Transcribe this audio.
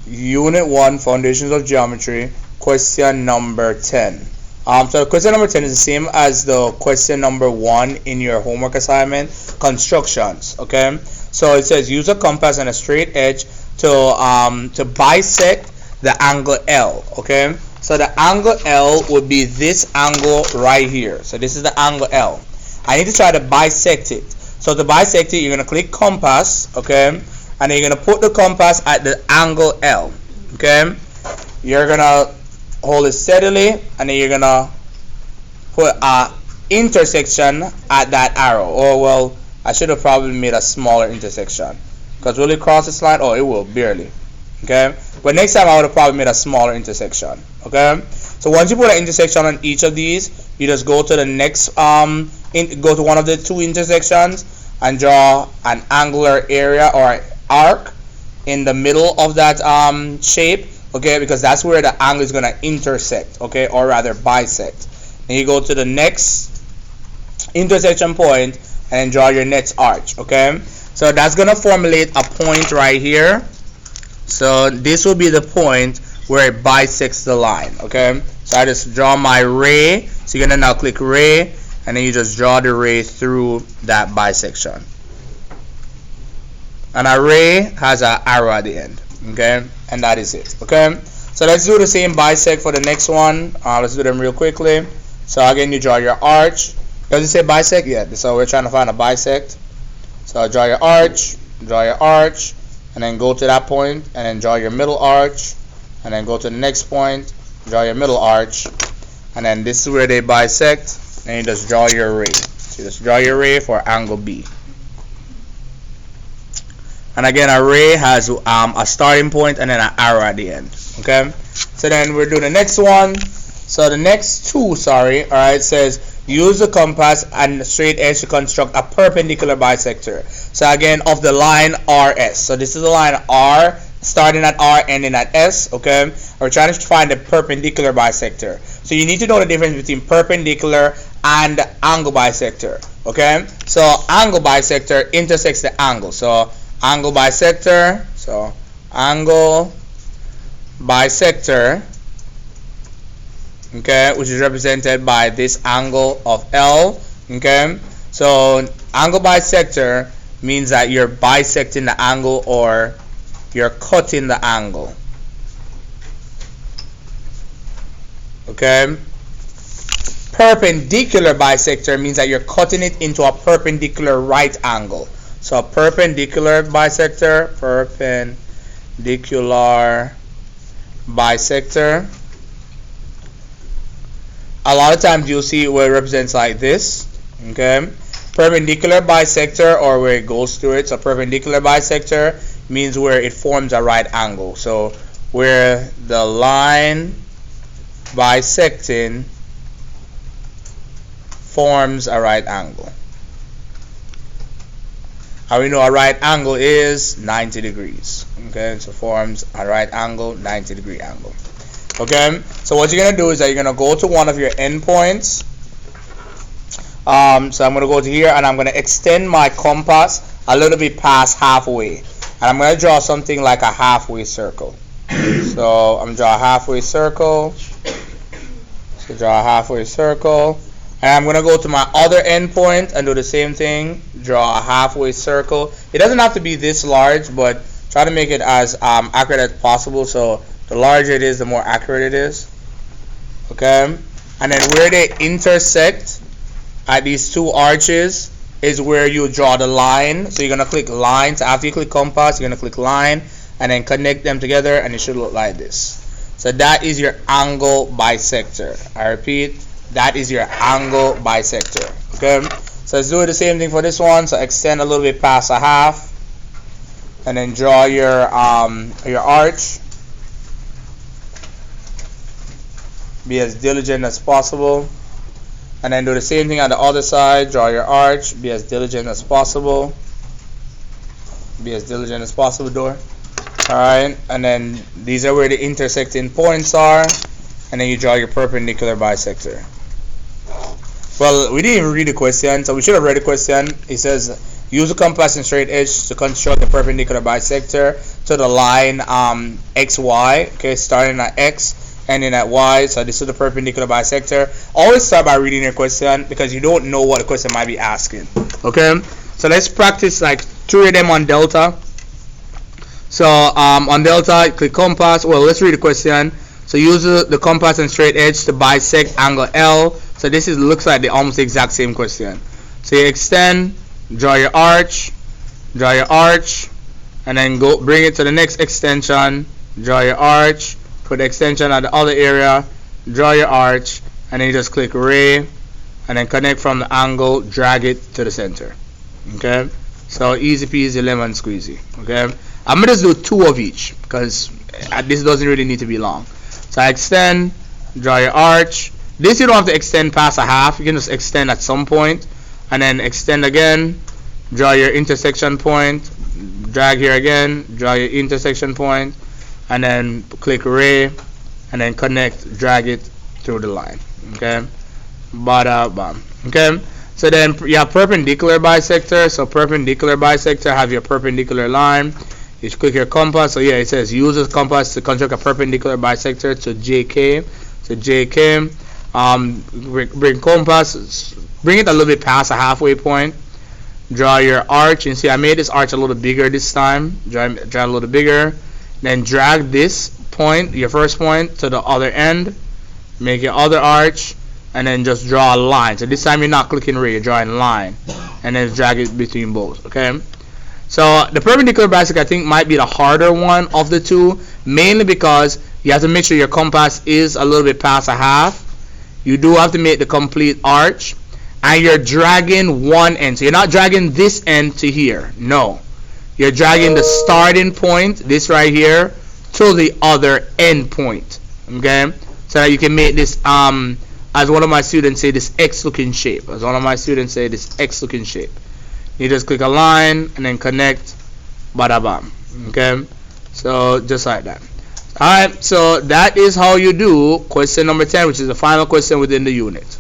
Unit 1, Foundations of Geometry, question number 10. So question number 10 is the same as the question number 1 in your homework assignment, constructions, okay? So it says use a compass and a straight edge to bisect the angle L, okay? So the angle L would be this angle right here. So this is the angle L. I need to try to bisect it. So to bisect it, you're going to click compass, okay? And then you're going to put the compass at the angle L, okay? You're going to hold it steadily, and then you're going to put a intersection at that arrow. Oh, well, I should have probably made a smaller intersection. Because will it cross this line? Oh, it will, barely. Okay? But next time I would have probably made a smaller intersection. Okay? So once you put an intersection on each of these, you just go to the next, go to one of the two intersections and draw an angular area or arc in the middle of that shape, okay, because that's where the angle is going to intersect, okay, or rather bisect. Then you go to the next intersection point and then draw your next arch, okay. So that's going to formulate a point right here. So this will be the point where it bisects the line, okay. So I just draw my ray. So you're going to now click ray, and then you just draw the ray through that bisection. And a ray has an arrow at the end, okay, and that is it, okay. So let's do the same bisect for the next one. Let's do them real quickly. So again, you draw your arch. Does it say bisect? Yeah, so we're trying to find a bisect. So draw your arch, and then go to that point, and then draw your middle arch, and then go to the next point, draw your middle arch, and then this is where they bisect, and you just draw your ray. So you just draw your ray for angle B. And again, a ray has a starting point and then an arrow at the end. Okay. So then we're doing the next one. So the next two, alright, says use the compass and the straight edge to construct a perpendicular bisector. So again, of the line RS. So this is the line R, starting at R, ending at S. Okay. We're trying to find the perpendicular bisector. So you need to know the difference between perpendicular and angle bisector. Okay. So angle bisector intersects the angle. So angle bisector, so angle bisector, okay, which is represented by this angle of L, okay. So angle bisector means that you're bisecting the angle or you're cutting the angle, okay. Perpendicular bisector means that you're cutting it into a perpendicular right angle. So perpendicular bisector, a lot of times you'll see where it represents like this, okay. Perpendicular bisector, or where it goes through it. So perpendicular bisector means where it forms a right angle. So where the line bisecting forms a right angle. How we know a right angle is 90 degrees. Okay, so forms a right angle, 90-degree angle. Okay, so what you're gonna do is that you're gonna go to one of your endpoints. So I'm gonna go to here and I'm gonna extend my compass a little bit past halfway, and I'm gonna draw something like a halfway circle. So I'm gonna draw a halfway circle. So draw a halfway circle. And I'm going to go to my other endpoint and do the same thing. Draw a halfway circle. It doesn't have to be this large, but try to make it as accurate as possible. So the larger it is, the more accurate it is. Okay? And then where they intersect at these two arches is where you draw the line. So you're going to click line. So after you click compass, you're going to click line and then connect them together, and it should look like this. So that is your angle bisector. I repeat, that is your angle bisector. Okay, so let's do the same thing for this one. So extend a little bit past a half, and then draw your arch. Be as diligent as possible, and then do the same thing on the other side. Draw your arch. Be as diligent as possible. Be as diligent as possible, Door. All right, and then these are where the intersecting points are, and then you draw your perpendicular bisector. Well, we didn't even read the question, so we should have read the question. It says, use a compass and straight edge to construct a perpendicular bisector. to the line XY, okay, starting at X, ending at Y. So this is the perpendicular bisector. Always start by reading your question because you don't know what the question might be asking. Okay, so let's practice like 3 of them on delta. So on delta, click compass. Well, let's read the question. So use the compass and straight edge to bisect angle L. So this looks like the almost exact same question. So you extend, draw your arch, and then go bring it to the next extension, draw your arch, put the extension at the other area, draw your arch, and then you just click ray, and then connect from the angle, drag it to the center. Okay, so easy peasy lemon squeezy. Okay, I'm gonna just do 2 of each because this doesn't really need to be long. So I extend, draw your arch. This you don't have to extend past a half. You can just extend at some point, and then extend again, draw your intersection point, drag here again, draw your intersection point, and then click ray, and then connect, drag it through the line. Okay, bada bam. Okay, so then you have perpendicular bisector. So perpendicular bisector have your perpendicular line. You click your compass. So yeah, it says use the compass to construct a perpendicular bisector to JK. So JK, bring compass, bring it a little bit past a halfway point. Draw your arch, and see I made this arch a little bigger this time. Draw a little bigger. Then drag this point, your first point, to the other end. Make your other arch, and then just draw a line. So this time you're not clicking ray, you're drawing a line, and then drag it between both. Okay. So the perpendicular bisector I think might be the harder one of the two, mainly because you have to make sure your compass is a little bit past a half. You do have to make the complete arch, and you're dragging one end. So you're not dragging this end to here. No. You're dragging the starting point, this right here, to the other end point. Okay? So that you can make this, as one of my students say, this X-looking shape. You just click a line and then connect, bada bam. Okay? So just like that. Alright, so that is how you do question number 10, which is the final question within the unit.